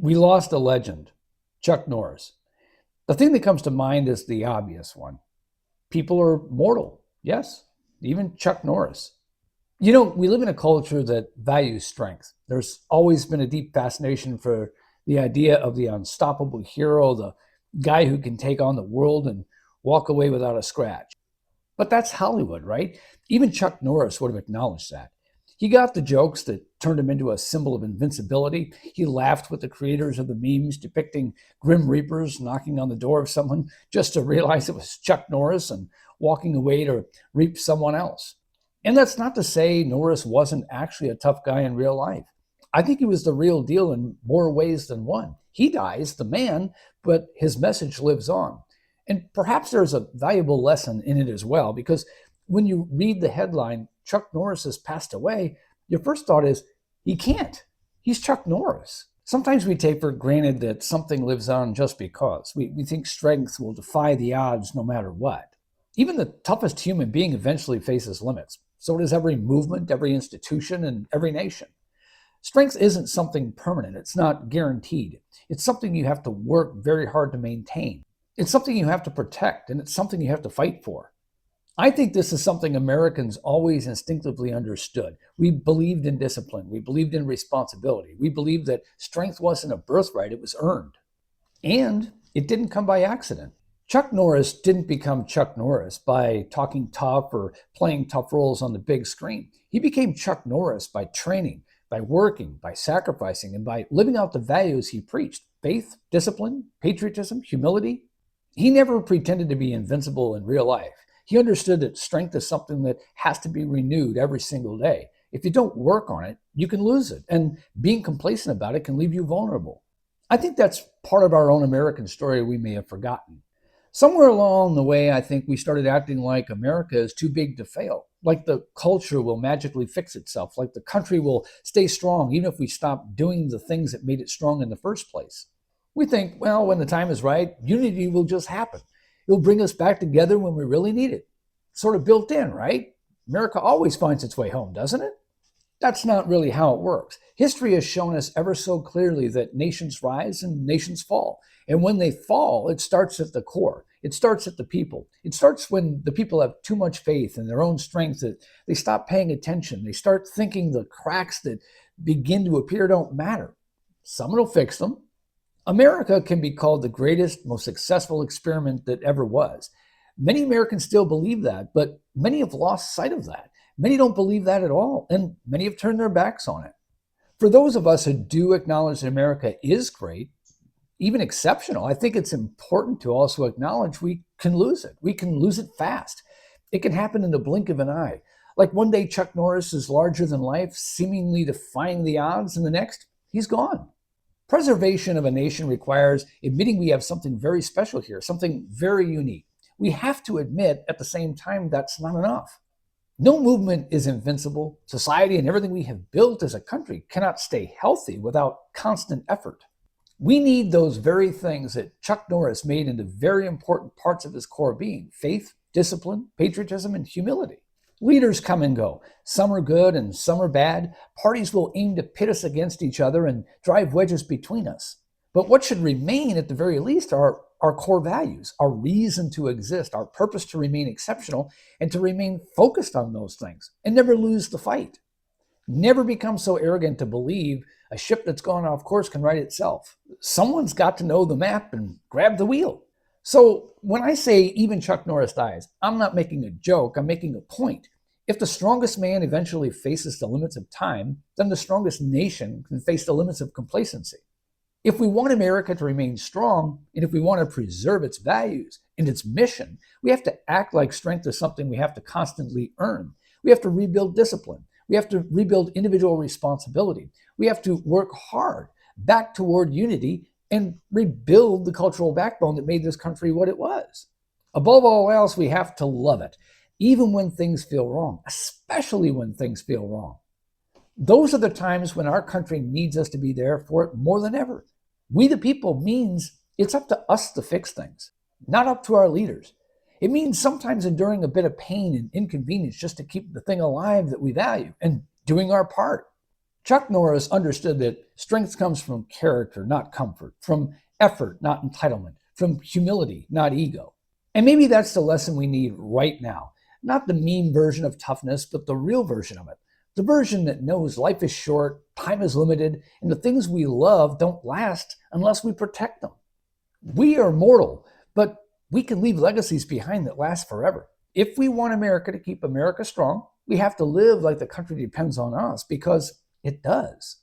We lost a legend, Chuck Norris. The thing that comes to mind is the obvious one. People are mortal, yes, even Chuck Norris. We live in a culture that values strength. There's always been a deep fascination for the idea of the unstoppable hero, the guy who can take on the world and walk away without a scratch. But that's Hollywood, right? Even Chuck Norris would have acknowledged that. He got the jokes that turned him into a symbol of invincibility. He laughed with the creators of the memes depicting Grim Reapers knocking on the door of someone just to realize it was Chuck Norris and walking away to reap someone else. And that's not to say Norris wasn't actually a tough guy in real life. I think he was the real deal in more ways than one. He dies, the man, but his message lives on. And perhaps there's a valuable lesson in it as well, because when you read the headline, Chuck Norris has passed away, your first thought is, he can't. He's Chuck Norris. Sometimes we take for granted that something lives on just because. We think strength will defy the odds no matter what. Even the toughest human being eventually faces limits. So does every movement, every institution, and every nation. Strength isn't something permanent. It's not guaranteed. It's something you have to work very hard to maintain. It's something you have to protect, and it's something you have to fight for. I think this is something Americans always instinctively understood. We believed in discipline. We believed in responsibility. We believed that strength wasn't a birthright, it was earned. And it didn't come by accident. Chuck Norris didn't become Chuck Norris by talking tough or playing tough roles on the big screen. He became Chuck Norris by training, by working, by sacrificing, and by living out the values he preached: faith, discipline, patriotism, humility. He never pretended to be invincible in real life. He understood that strength is something that has to be renewed every single day. If you don't work on it, you can lose it. And being complacent about it can leave you vulnerable. I think that's part of our own American story we may have forgotten. Somewhere along the way, I think we started acting like America is too big to fail, like the culture will magically fix itself, like the country will stay strong even if we stop doing the things that made it strong in the first place. We think, well, when the time is right, unity will just happen. It'll bring us back together when we really need it. Sort of built in, right? America always finds its way home, doesn't it? That's not really how it works. History has shown us ever so clearly that nations rise and nations fall. And when they fall, it starts at the core. It starts at the people. It starts when the people have too much faith in their own strength that they stop paying attention. They start thinking the cracks that begin to appear don't matter. Someone will fix them. America can be called the greatest, most successful experiment that ever was. Many Americans still believe that, but many have lost sight of that. Many don't believe that at all, and many have turned their backs on it. For those of us who do acknowledge that America is great, even exceptional, I think it's important to also acknowledge we can lose it. We can lose it fast. It can happen in the blink of an eye. Like one day Chuck Norris is larger than life, seemingly defying the odds, and the next, he's gone. Preservation of a nation requires admitting we have something very special here, something very unique. We have to admit at the same time that's not enough. No movement is invincible. Society and everything we have built as a country cannot stay healthy without constant effort. We need those very things that Chuck Norris made into very important parts of his core being: faith, discipline, patriotism, and humility. Leaders come and go. Some are good and some are bad. Parties will aim to pit us against each other and drive wedges between us. But what should remain at the very least are our core values, our reason to exist, our purpose to remain exceptional, and to remain focused on those things and never lose the fight. Never become so arrogant to believe a ship that's gone off course can right itself. Someone's got to know the map and grab the wheel. So when I say even Chuck Norris dies, I'm not making a joke, I'm making a point. If the strongest man eventually faces the limits of time, then the strongest nation can face the limits of complacency. If we want America to remain strong, and if we want to preserve its values and its mission, we have to act like strength is something we have to constantly earn. We have to rebuild discipline. We have to rebuild individual responsibility. We have to work hard back toward unity and rebuild the cultural backbone that made this country what it was. Above all else, we have to love it, even when things feel wrong, especially when things feel wrong. Those are the times when our country needs us to be there for it more than ever. We the people means it's up to us to fix things, not up to our leaders. It means sometimes enduring a bit of pain and inconvenience just to keep the thing alive that we value and doing our part. Chuck Norris understood that strength comes from character, not comfort, from effort, not entitlement, from humility, not ego. And maybe that's the lesson we need right now. Not the mean version of toughness, but the real version of it. The version that knows life is short, time is limited, and the things we love don't last unless we protect them. We are mortal, but we can leave legacies behind that last forever. If we want America to keep America strong, we have to live like the country depends on us, because it does.